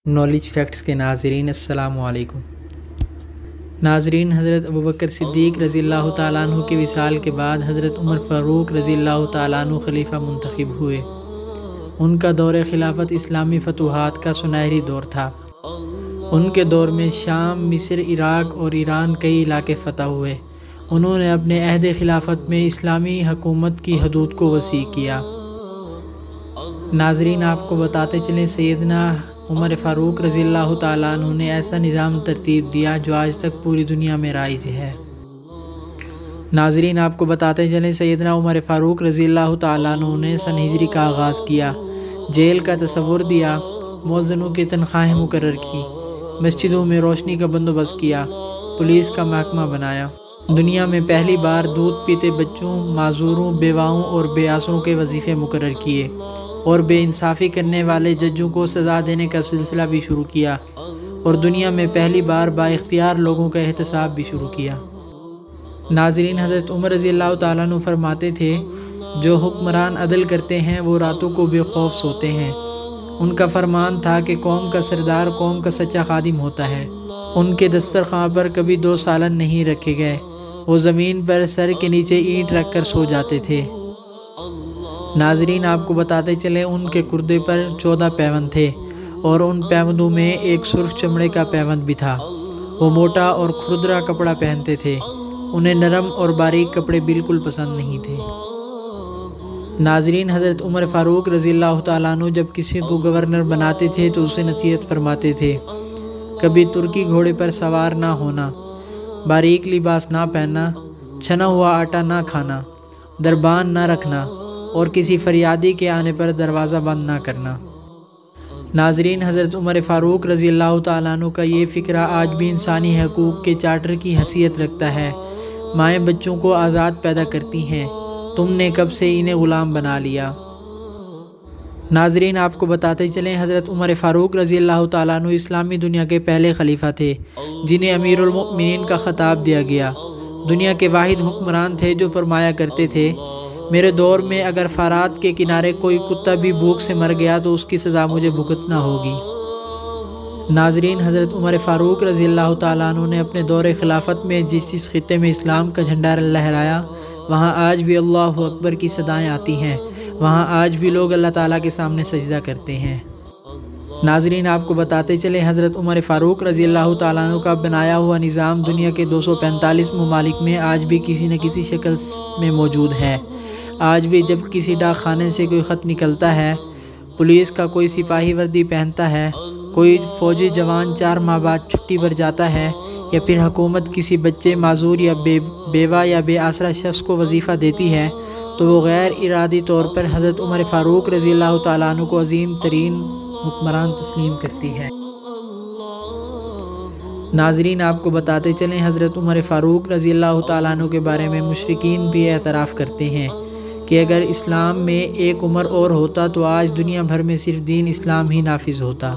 Knowledge facts کے ناظرین السلام علیکم۔ ناظرین، حضرت ابوبکر صدیق رضی اللہ تعالیٰ عنہ کے وصال کے بعد حضرت عمر فاروق رضی اللہ تعالیٰ عنہ خلیفہ منتخب ہوئے۔ ان کا دور خلافت اسلامی فتوحات کا سنہری دور تھا۔ ان کے دور میں شام، مصر، عراق اور ایران کئی علاقے فتح ہوئے۔ انہوں نے اپنے عہد خلافت میں اسلامی حکومت کی حدود کو وسیع کیا۔ ناظرین، آپ کو بتاتے چلیں سیدنا عمر فاروق رضی اللہ تعالیٰ عنہ نے ایسا نظام ترتیب دیا جو آج تک پوری دنیا میں رائج ہے۔ ناظرین، آپ کو بتاتے چلیں سیدنا عمر فاروق رضی اللہ تعالیٰ عنہ نے سن ہجری کا آغاز کیا، جیل کا تصور دیا، مؤذنوں کی تنخواہیں مقرر کی، مسجدوں میں روشنی کا بندوبست کیا، پولیس کا محکمہ بنایا۔ دنیا میں پہلی بار دودھ پیتے بچوں، معذوروں، بیواؤں اور بے آسروں کے وظیفے مقرر کیے اور بے انصافی کرنے والے ججوں کو سزا دینے کا سلسلہ بھی شروع کیا، اور دنیا میں پہلی بار با اختیار لوگوں کا احتساب بھی شروع کیا۔ ناظرین، حضرت عمر رضی اللہ تعالیٰ عنہ فرماتے تھے، جو حکمران عدل کرتے ہیں وہ راتوں کو بے خوف سوتے ہیں۔ ان کا فرمان تھا کہ قوم کا سردار قوم کا سچا خادم ہوتا ہے۔ ان کے دسترخوان پر کبھی 2 سالن نہیں رکھے گئے، وہ زمین پر سر کے نیچے اینٹ رکھ کر سو جاتے تھے۔ ناظرین، آپ کو بتاتے چلیں ان کے کردے پر 14 پیوند تھے، اور ان پیوندوں میں ایک سرخ چمڑے کا پیوند بھی تھا۔ وہ موٹا اور کھردرا کپڑا پہنتے تھے، انہیں نرم اور باریک کپڑے بالکل پسند نہیں تھے۔ ناظرین، حضرت عمر فاروق رضی اللہ تعالیٰ عنہ جب کسی کو گورنر بناتے تھے تو اسے نصیحت فرماتے تھے، کبھی ترکی گھوڑے پر سوار نہ ہونا، باریک لباس نہ پہننا، چھنا ہوا آٹا نہ کھانا، دربان نہ رکھنا، اور کسی فریادی کے آنے پر دروازہ بند نہ کرنا۔ ناظرین، حضرت عمر فاروق رضی اللہ تعالیٰ عنہ کا یہ فکرہ آج بھی انسانی حقوق کے چارٹر کی حیثیت رکھتا ہے۔ مائیں بچوں کو آزاد پیدا کرتی ہیں، تم نے کب سے انہیں غلام بنا لیا۔ ناظرین، آپ کو بتاتے چلیں حضرت عمر فاروق رضی اللہ تعالیٰ عنہ اسلامی دنیا کے پہلے خلیفہ تھے جنہیں امیر المؤمنین کا خطاب دیا گیا۔ دنیا کے واحد حکمران تھے جو فرمایا کرتے تھے، میرے دور میں اگر فرات کے کنارے کوئی کتا بھی بھوک سے مر گیا تو اس کی سزا مجھے بھگتنا ہوگی۔ ناظرین، حضرت عمر فاروق رضی اللہ تعالیٰ عنہ نے اپنے دور خلافت میں جس خطے میں اسلام کا جھنڈا لہرایا، وہاں آج بھی اللہ اکبر کی صدائیں آتی ہیں، وہاں آج بھی لوگ اللہ تعالیٰ کے سامنے سجدہ کرتے ہیں۔ ناظرین، آپ کو بتاتے چلیں حضرت عمر فاروق رضی اللہ تعالیٰ عنہ کا بنایا ہوا نظام دنیا کے 245 ممالک میں آج بھی کسی نہ کسی شکل میں موجود ہے۔ آج بھی جب کسی ڈاک خانے سے کوئی خط نکلتا ہے، پولیس کا کوئی سپاہی وردی پہنتا ہے، کوئی فوجی جوان 4 ماہ بعد چھٹی پر جاتا ہے، یا پھر حکومت کسی بچے، معذور یا بیوہ یا بے آسرا شخص کو وظیفہ دیتی ہے، تو وہ غیر ارادی طور پر حضرت عمر فاروق رضی اللہ تعالیٰ عنہ کو عظیم ترین حکمران تسلیم کرتی ہے۔ ناظرین، آپ کو بتاتے چلیں حضرت عمر فاروق رضی اللہ تعالیٰ عنہ کے بارے میں مشرکین بھی اعتراف کرتے ہیں کہ اگر اسلام میں ایک عمر اور ہوتا تو آج دنیا بھر میں صرف دین اسلام ہی نافذ ہوتا۔